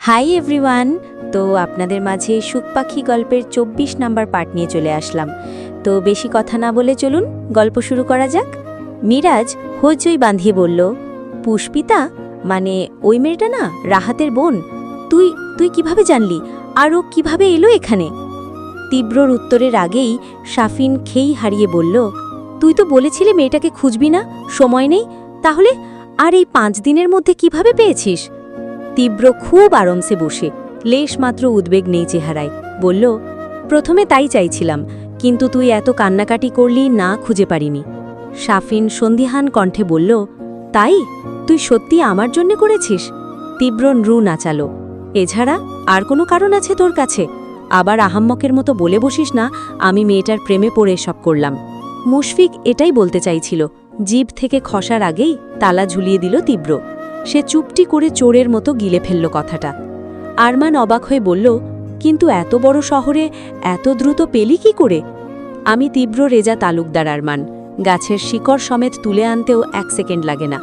Hi everyone. তো আপনাদের মাঝে সুখ পাখি গল্পের ২৪ নাম্বার পার্ট নিয়ে চলে আসলাম। তো বেশি কথা না বলে চলুন গল্প শুরু করা যাক। মিরাজ হইচই বাঁধিয়ে বলল, পুষ্পিতা মানে ওই মেয়েটা না, রাহাতের বোন? তুই তুই কিভাবে জানলি? আর ও কিভাবে এলো এখানে? তীব্রর উত্তরের আগেই শাফিন খেই হারিয়ে বলল, তুই তো বলেছিলি মেয়েটাকে খুঁজবি না, সময় নেই। তাহলে আর এই ৫ দিনের মধ্যে কিভাবে পেয়েছিস? তীব্র খুব আরামসে বসে, লেশ মাত্র উদ্বেগ নেই চেহারায়, বলল, প্রথমে তাই চাইছিলাম, কিন্তু তুই এত কান্নাকাটি করলি না, খুঁজে পারিনি। শাফিন সন্দিহান কণ্ঠে বলল, তাই? তুই সত্যি আমার জন্য করেছিস? তীব্র নৃ নাচালো, এছাড়া আর কোনো কারণ আছে তোর কাছে? আবার আহাম্মকের মতো বলে বসিস না আমি মেয়েটার প্রেমে পড়ে সব করলাম। মুশফিক এটাই বলতে চাইছিল, জিভ থেকে খসার আগেই তালা ঝুলিয়ে দিল তীব্র। সে চুপটি করে চোরের মতো গিলে ফেলল কথাটা। আরমান অবাক হয়ে বলল, কিন্তু এত বড় শহরে এত দ্রুত পেলি কি করে? আমি তীব্র রেজা তালুকদার আরমান, গাছের শিকড় সমেত তুলে আনতেও ১ সেকেন্ড লাগে না।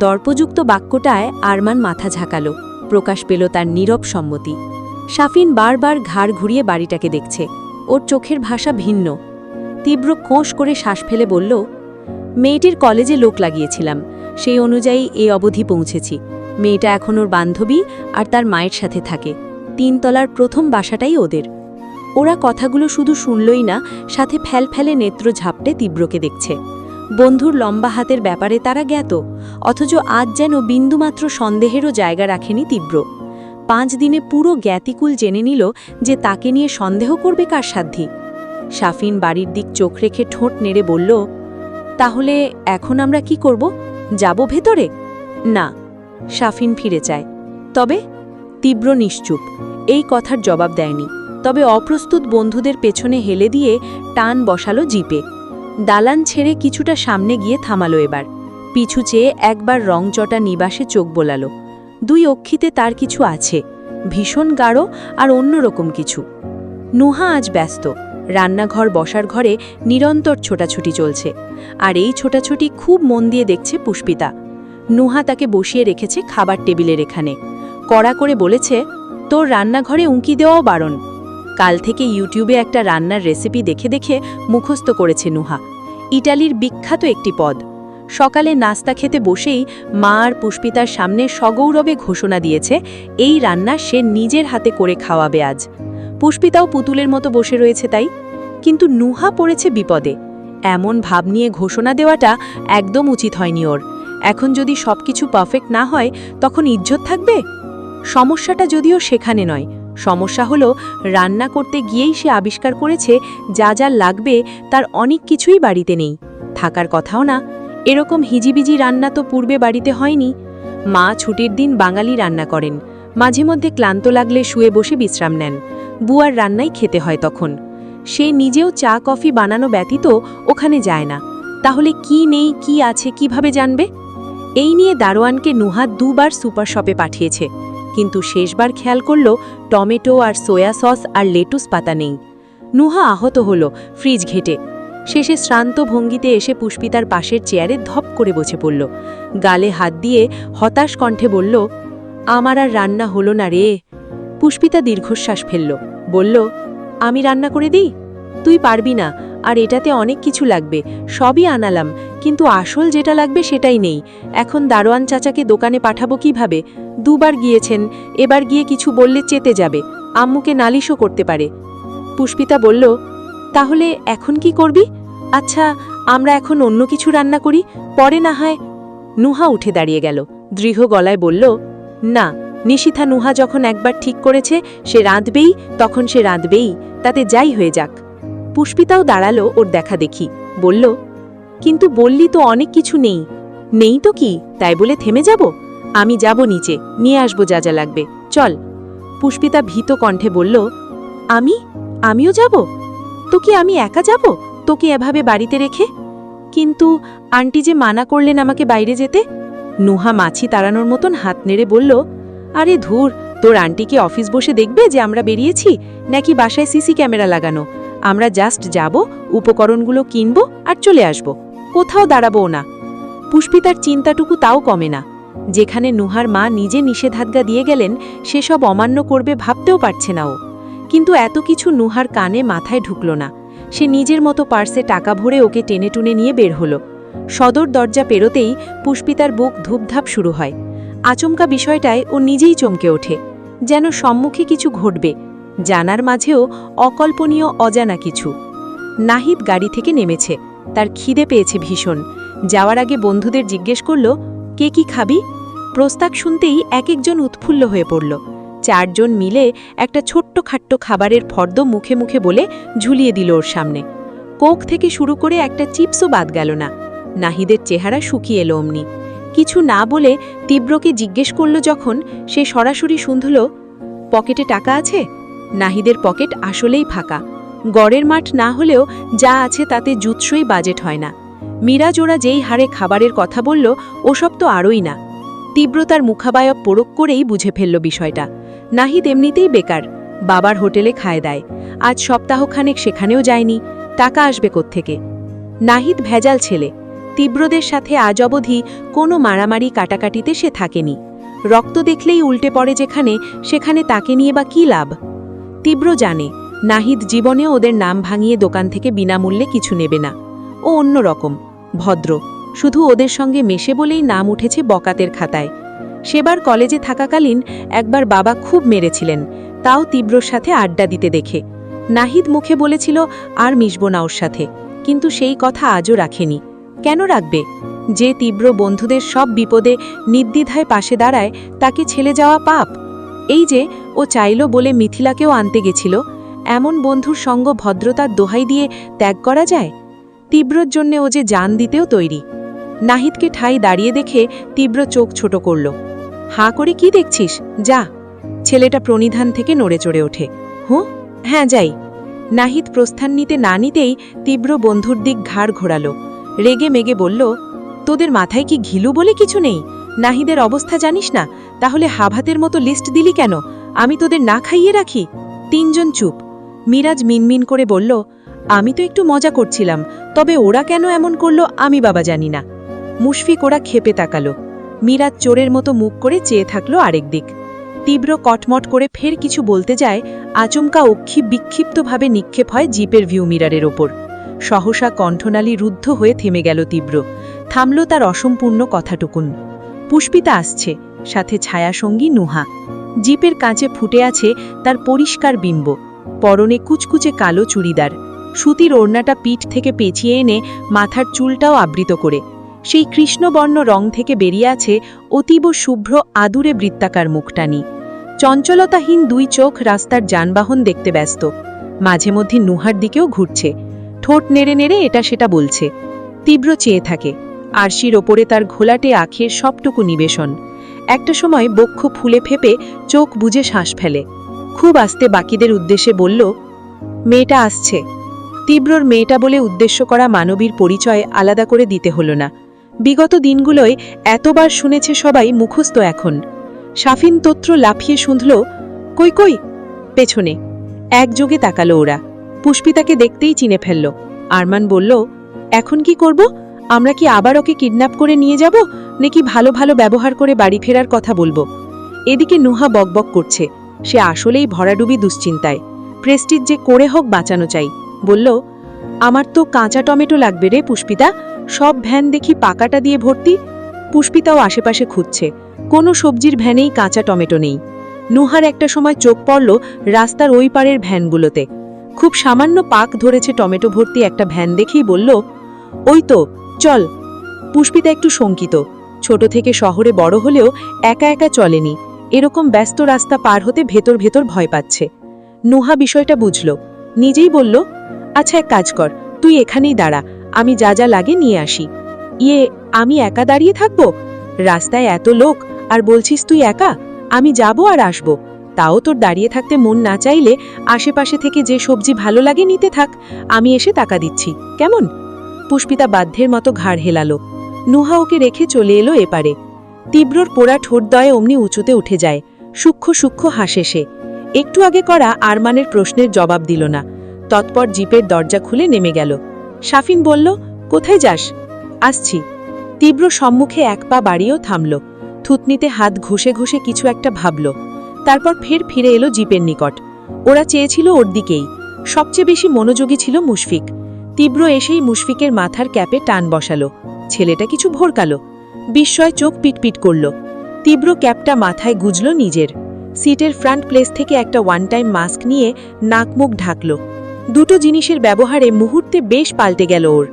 দর্পযুক্ত বাক্যটায় আরমান মাথা ঝাঁকালো, প্রকাশ পেল তার নীরব সম্মতি। শাফিন বারবার ঘাড় ঘুরিয়ে বাড়িটাকে দেখছে, ওর চোখের ভাষা ভিন্ন। তীব্র কোঁশ করে শ্বাস ফেলে বলল, মেয়েটির কলেজে লোক লাগিয়েছিলাম, সেই অনুযায়ী এই অবধি পৌঁছেছি। মেয়েটা এখন ওর বান্ধবী আর তার মায়ের সাথে থাকে। ৩ তলার প্রথম বাসাটাই ওদের। ওরা কথাগুলো শুধু শুনলই না, সাথে ফ্যালফ্যালে নেত্র ঝাপটে তীব্রকে দেখছে। বন্ধুর লম্বা হাতের ব্যাপারে তারা জ্ঞাত, অথচ আজ যেন বিন্দুমাত্র সন্দেহেরও জায়গা রাখেনি তীব্র। ৫ দিনে পুরো জ্ঞাতিকুল জেনে নিল যে তাকে নিয়ে সন্দেহ করবে কার সাধ্যি। শাফিন বাড়ির দিক চোখ রেখে ঠোঁট নেড়ে বলল, তাহলে এখন আমরা কি করব? যাব ভেতরে? না। শাফিন ফিরে চায়। তবে? তীব্র নিশ্চুপ, এই কথার জবাব দেয়নি। তবে অপ্রস্তুত বন্ধুদের পেছনে হেলে দিয়ে টান বসালো জিপে। দালান ছেড়ে কিছুটা সামনে গিয়ে থামালো এবার। পিছু চেয়ে একবার রংচটা নিবাসে চোখ বোলালো। ২ অক্ষিতে তার কিছু আছে, ভীষণ গাঢ় আর অন্যরকম কিছু। নুহা আজ ব্যস্ত, রান্নাঘর বসার ঘরে নিরন্তর ছোটাছুটি চলছে। আর এই ছোটাছুটি খুব মন দিয়ে দেখছে পুষ্পিতা। নুহা তাকে বসিয়ে রেখেছে খাবার টেবিলের এখানে, কড়া করে বলেছে, তোর রান্নাঘরে উঁকি দেওয়াও বারণ। কাল থেকে ইউটিউবে একটা রান্নার রেসিপি দেখে দেখে মুখস্থ করেছে নুহা, ইটালির বিখ্যাত একটি পদ। সকালে নাস্তা খেতে বসেই মা আর পুষ্পিতার সামনে সগৌরবে ঘোষণা দিয়েছে এই রান্না সে নিজের হাতে করে খাওয়াবে আজ। পুষ্পিতাও পুতুলের মতো বসে রয়েছে তাই। কিন্তু নুহা পড়েছে বিপদে। এমন ভাব নিয়ে ঘোষণা দেওয়াটা একদম উচিত হয়নি ওর। এখন যদি সবকিছু পারফেক্ট না হয় তখন ইজ্জত থাকবে? সমস্যাটা যদিও সেখানে নয়, সমস্যা হলো রান্না করতে গিয়েই সে আবিষ্কার করেছে যা যা লাগবে তার অনেক কিছুই বাড়িতে নেই, থাকার কথাও না। এরকম হিজিবিজি রান্না তো পূর্বে বাড়িতে হয়নি। মা ছুটির দিন বাঙালি রান্না করেন, মাঝে মধ্যে ক্লান্ত লাগলে শুয়ে বসে বিশ্রাম নেন। বুয়ার রান্নাই খেতে হয় তখন। সে নিজেও চা কফি বানানো ব্যতীত ওখানে যায় না। তাহলে কি নেই কি আছে কিভাবে জানবে? এই নিয়ে দারোয়ানকে নুহা ২ বার সুপার শপে পাঠিয়েছে, কিন্তু শেষবার খেয়াল করল টমেটো আর সোয়া সস আর লেটুস পাতা নেই। নুহা আহত হল ফ্রিজ ঘেটে। শেষে শ্রান্ত ভঙ্গিতে এসে পুষ্পিতার পাশের চেয়ারে ধপ করে বসে পড়ল। গালে হাত দিয়ে হতাশ কণ্ঠে বলল, আমার আর রান্না হলো না রে। পুষ্পিতা দীর্ঘশ্বাস ফেলল, বলল, আমি রান্না করে দিই? তুই পারবি না, আর এটাতে অনেক কিছু লাগবে, সবই আনালাম, কিন্তু আসল যেটা লাগবে সেটাই নেই। এখন দারোয়ান চাচাকে দোকানে পাঠাবো কিভাবে? ২ বার গিয়েছেন, এবার গিয়ে কিছু বললে চেতে যাবে, আম্মুকে নালিশও করতে পারে। পুষ্পিতা বলল, তাহলে এখন কি করবি? আচ্ছা, আমরা এখন অন্য কিছু রান্না করি, পরে না হয়। নুহা উঠে দাঁড়িয়ে গেল, দৃঢ় গলায় বলল, না, নিশিথা নুহা যখন একবার ঠিক করেছে সে রাঁধবেই, তখন সে রাঁধবেই, তাতে যাই হয়ে যাক। পুষ্পিতাও দাঁড়ালো ওর দেখা দেখি, বলল, কিন্তু বললি তো অনেক কিছু নেই। নেই তো কি, তাই বলে থেমে যাব? আমি যাব নিচে, নিয়ে আসবো যা যা লাগবে, চল। পুষ্পিতা ভীত কণ্ঠে বলল, আমিও যাব? তো কি আমি একা যাব তোকে এভাবে বাড়িতে রেখে? কিন্তু আন্টি যে মানা করলেন আমাকে বাইরে যেতে। নুহা মাছি তাড়ানোর মতন হাত নেড়ে বলল, আরে ধুর, তোর আন্টি কি অফিস বসে দেখবে যে আমরা বেরিয়েছি, নাকি বাসায় সিসি ক্যামেরা লাগানো? আমরা জাস্ট যাব, উপকরণগুলো কিনব আর চলে আসব, কোথাও দাঁড়াবো না। পুষ্পিতার চিন্তাটুকু তাও কমে না। যেখানে নুহার মা নিজে নিষেধাজ্ঞা দিয়ে গেলেন সেসব অমান্য করবে ভাবতেও পারছে না ও। কিন্তু এত কিছু নুহার কানে মাথায় ঢুকল না। সে নিজের মতো পার্সে টাকা ভরে ওকে টেনে টুনে নিয়ে বের হলো। সদর দরজা পেরোতেই পুষ্পিতার বুক ধূপধাপ শুরু হয়। আচমকা বিষয়টায় ও নিজেই চমকে ওঠে, যেন সম্মুখে কিছু ঘটবে, জানার মাঝেও অকল্পনীয় অজানা কিছু। নাহিদ গাড়ি থেকে নেমেছে, তার খিদে পেয়েছে ভীষণ। যাওয়ার আগে বন্ধুদের জিজ্ঞেস করল, কে কি খাবি? প্রস্তাব শুনতেই এক একজন উৎফুল্ল হয়ে পড়ল। 4 জন মিলে একটা ছোট্ট খাট্ট খাবারের ফর্দ মুখে মুখে বলে ঝুলিয়ে দিল ওর সামনে। কোক থেকে শুরু করে একটা চিপসও বাদ গেল না। নাহিদের চেহারা শুকিয়ে এলো অমনি। কিছু না বলে তীব্রকে জিজ্ঞেস করল যখন, সে সরাসরি শুনল, পকেটে টাকা আছে? নাহিদের পকেট আসলেই ফাঁকা। গড়ের মাঠ না হলেও যা আছে তাতে জুৎসই বাজেট হয় না। মিরাজ ওরা যেই হারে খাবারের কথা বলল, ওসব তো আরই না। তীব্র তার মুখাবায়ব পরখ করেই বুঝে ফেলল বিষয়টা। নাহিদ এমনিতেই বেকার, বাবার হোটেলে খায় দেয়। আজ সপ্তাহখানেক সেখানেও যায়নি, টাকা আসবে কোত্থেকে? নাহিদ ভেজাল ছেলে। তীব্রদের সাথে আজ অবধি কোনো মারামারি কাটাকাটিতে সে থাকেনি। রক্ত দেখলেই উল্টে পড়ে যেখানে, সেখানে তাকে নিয়ে বা কী লাভ? তীব্র জানে নাহিদ জীবনেও ওদের নাম ভাঙিয়ে দোকান থেকে বিনামূল্যে কিছু নেবে না। ও অন্য রকম, ভদ্র। শুধু ওদের সঙ্গে মেশে বলেই নাম উঠেছে বকাতের খাতায়। সেবার কলেজে থাকাকালীন একবার বাবা খুব মেরেছিলেন, তাও তীব্রর সাথে আড্ডা দিতে দেখে। নাহিদ মুখে বলেছিল আর মিশব না ওর সাথে, কিন্তু সেই কথা আজও রাখেনি। কেন রাখবে? যে তীব্র বন্ধুদের সব বিপদে নির্দ্বিধায় পাশে দাঁড়ায়, তাকে ছেড়ে যাওয়া পাপ। এই যে ও চাইল বলে মিথিলাকেও আনতে গেছিল, এমন বন্ধুর সঙ্গ ভদ্রতার দোহাই দিয়ে ত্যাগ করা যায়? তীব্রর জন্যে ও যে জান দিতেও তৈরি। নাহিদকে ঠাই দাঁড়িয়ে দেখে তীব্র চোখ ছোট করল। হাঁ করে কি দেখছিস? যা। ছেলেটা প্রণিধান থেকে নড়ে চড়ে ওঠে। হ্যাঁ যাই। নাহিদ প্রস্থান নিতে না নিতেই তীব্র বন্ধুর দিক ঘাড় ঘোরালো। রেগে মেগে বলল, তোদের মাথায় কি ঘিলু বলে কিছু নেই? নাহিদের অবস্থা জানিস না? তাহলে হাভাতের মতো লিস্ট দিলি কেন? আমি তোদের না খাইয়ে রাখি? 3 জন চুপ। মিরাজ মিনমিন করে বলল, আমি তো একটু মজা করছিলাম, তবে ওরা কেন এমন করলো আমি বাবা জানি না। মুশফিক ওরা ক্ষেপে তাকালো। মিরাজ চোরের মতো মুখ করে চেয়ে থাকলো আরেক দিক। তীব্র কটমট করে ফের কিছু বলতে যায়, আচমকা অক্ষি বিক্ষিপ্তভাবে নিক্ষেপ হয় জিপের ভিউ মিরারের ওপর। সহসা কণ্ঠনালী রুদ্ধ হয়ে থেমে গেল তীব্র। থামল তার অসম্পূর্ণ কথাটুকুন। পুষ্পিতা আসছে, সাথে ছায়াসঙ্গী নুহা। জিপের কাঁচে ফুটে আছে তার পরিষ্কার বিম্ব। পরনে কুচকুচে কালো চুড়িদার, সুতির ওড়নাটা পিঠ থেকে পেঁচিয়ে এনে মাথার চুলটাও আবৃত করে। সেই কৃষ্ণবর্ণ রং থেকে বেরিয়ে আছে অতীব শুভ্র আদুরে বৃত্তাকার মুখটানি। চঞ্চলতাহীন 2 চোখ রাস্তার যানবাহন দেখতে ব্যস্ত। মাঝে মধ্যে নুহার দিকেও ঘুরছে, ঠোঁট নেড়ে নেড়ে এটা সেটা বলছে। তীব্র চেয়ে থাকে। আরশির ওপরে তার ঘোলাটে আঁখের সবটুকু নিবেশন। একটা সময় বক্ষ ফুলে ফেপে চোখ বুজে শ্বাস ফেলে। খুব আস্তে বাকিদের উদ্দেশ্যে বলল, মেয়েটা আসছে। তীব্রর মেয়েটা বলে উদ্দেশ্য করা মানবীর পরিচয় আলাদা করে দিতে হলো না। বিগত দিনগুলোয় এতবার শুনেছে সবাই, মুখস্থ এখন। সাফিন তত্র লাফিয়ে শুনল, কই কই? পেছনে। একযোগে তাকালো ওরা। পুষ্পিতাকে দেখতেই চিনে ফেলল। আরমান বলল, এখন কি করব? আমরা কি আবার ওকে কিডন্যাপ করে নিয়ে যাব, নাকি ভালো ভালো ব্যবহার করে বাড়ি ফেরার কথা বলবো? এদিকে নুহা বকবক করছে। সে আসলেই ভরাডুবি দুশ্চিন্তায়। প্রেস্টিজ যে করে হোক বাঁচানো চাই। বলল, আমার তো কাঁচা টমেটো লাগবে রে পুষ্পিতা, সব ভ্যান দেখি পাকাটা দিয়ে ভর্তি। পুষ্পিতাও আশেপাশে খুঁজছে, কোনো সবজির ভ্যানেই কাঁচা টমেটো নেই। নুহার একটা সময় চোখ পড়ল রাস্তার ওই পারের ভ্যানগুলোতে। খুব সামান্য পাক ধরেছে টমেটো ভর্তি একটা ভ্যান দেখেই বলল, ওই তো, চল। পুষ্পিতা একটু শঙ্কিত। ছোট থেকে শহরে বড় হলেও একা একা চলেনি। এরকম ব্যস্ত রাস্তা পার হতে ভেতর ভেতর ভয় পাচ্ছে। নুহা বিষয়টা বুঝল, নিজেই বলল, আচ্ছা এক কাজ কর, তুই এখানেই দাঁড়া, আমি যা যা লাগে নিয়ে আসি। আমি একা দাঁড়িয়ে থাকবো? রাস্তায় এত লোক, আর বলছিস তুই একা? আমি যাব আর আসব। তাও তোর দাঁড়িয়ে থাকতে মন না চাইলে আশেপাশে থেকে যে সবজি ভালো লাগে নিতে থাক, আমি এসে টাকা দিচ্ছি, কেমন? পুষ্পিতা বাধ্যের মতো ঘাড় হেলালো। নুহা ওকে রেখে চলে এলো এপারে। তীব্রর পোড়া ঠোঁটদয়ে অমনি উঁচুতে উঠে যায়। সূক্ষ্ম সূক্ষ্ম হাসে সে। একটু আগে করা আরমানের প্রশ্নের জবাব দিল না। তৎপর জিপের দরজা খুলে নেমে গেল। সাফিন বলল, কোথায় যাস? আসছি। তীব্র সম্মুখে 1 পা বাড়িয়েও থামল। থুতনিতে হাত ঘষে ঘষে কিছু একটা ভাবল, তারপর ফের ফিরে এলো জিপের নিকট। ওরা চেয়েছিল ওর দিকেই। সবচেয়ে বেশি মনোযোগী ছিল মুশফিক। তীব্র এসেই মুশফিকের মাথার ক্যাপে টান বসালো। ছেলেটা কিছু ভরকালো। বিস্ময় চোখ পিটপিট করল। তীব্র ক্যাপটা মাথায় গুজল নিজের। সিটের ফ্রন্ট প্লেস থেকে একটা ওয়ান টাইম মাস্ক নিয়ে নাক মুখ ঢাকল। দুটো জিনিসের ব্যবহারে মুহূর্তে বেশ পাল্টে গেল ওর।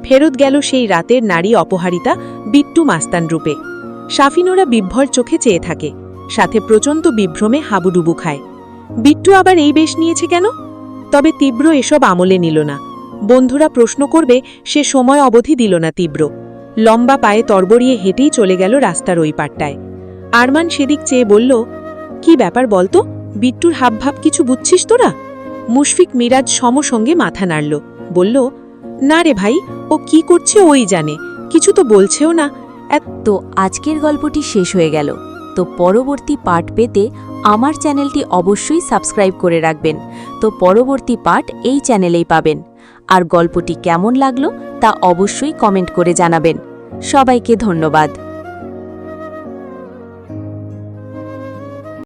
ফেরত গেল সেই রাতের নারী অপহারিতা বিট্টু মাস্তান রূপে। সাফিনুরা বিভ্বর চোখে চেয়ে থাকে, সাথে প্রচণ্ড বিভ্রমে হাবুডুবু খায়। বিট্টু আবার এই বেশ নিয়েছে কেন? তবে তীব্র এসব আমলে নিল না। বন্ধুরা প্রশ্ন করবে সে সময় অবধি দিল না তীব্র। লম্বা পায়ে তরবরিয়ে হেঁটেই চলে গেল রাস্তার ওই পাটটায়। আরমান সেদিক চেয়ে বলল, কি ব্যাপার বলতো, বিট্টুর হাবভাব কিছু বুঝছিস তোরা? মুশফিক মিরাজ সমসঙ্গে মাথা নাড়ল, বলল, না রে ভাই, ও কি করছে ওই জানে, কিছু তো বলছেও না। তো আজকের গল্পটি শেষ হয়ে গেল। তো পরবর্তী পার্ট পেতে আমার চ্যানেলটি অবশ্যই সাবস্ক্রাইব করে রাখবেন। তো পরবর্তী পার্ট এই চ্যানেলেই পাবেন। আর গল্পটি কেমন লাগলো তা অবশ্যই কমেন্ট করে জানাবেন। সবাইকে ধন্যবাদ।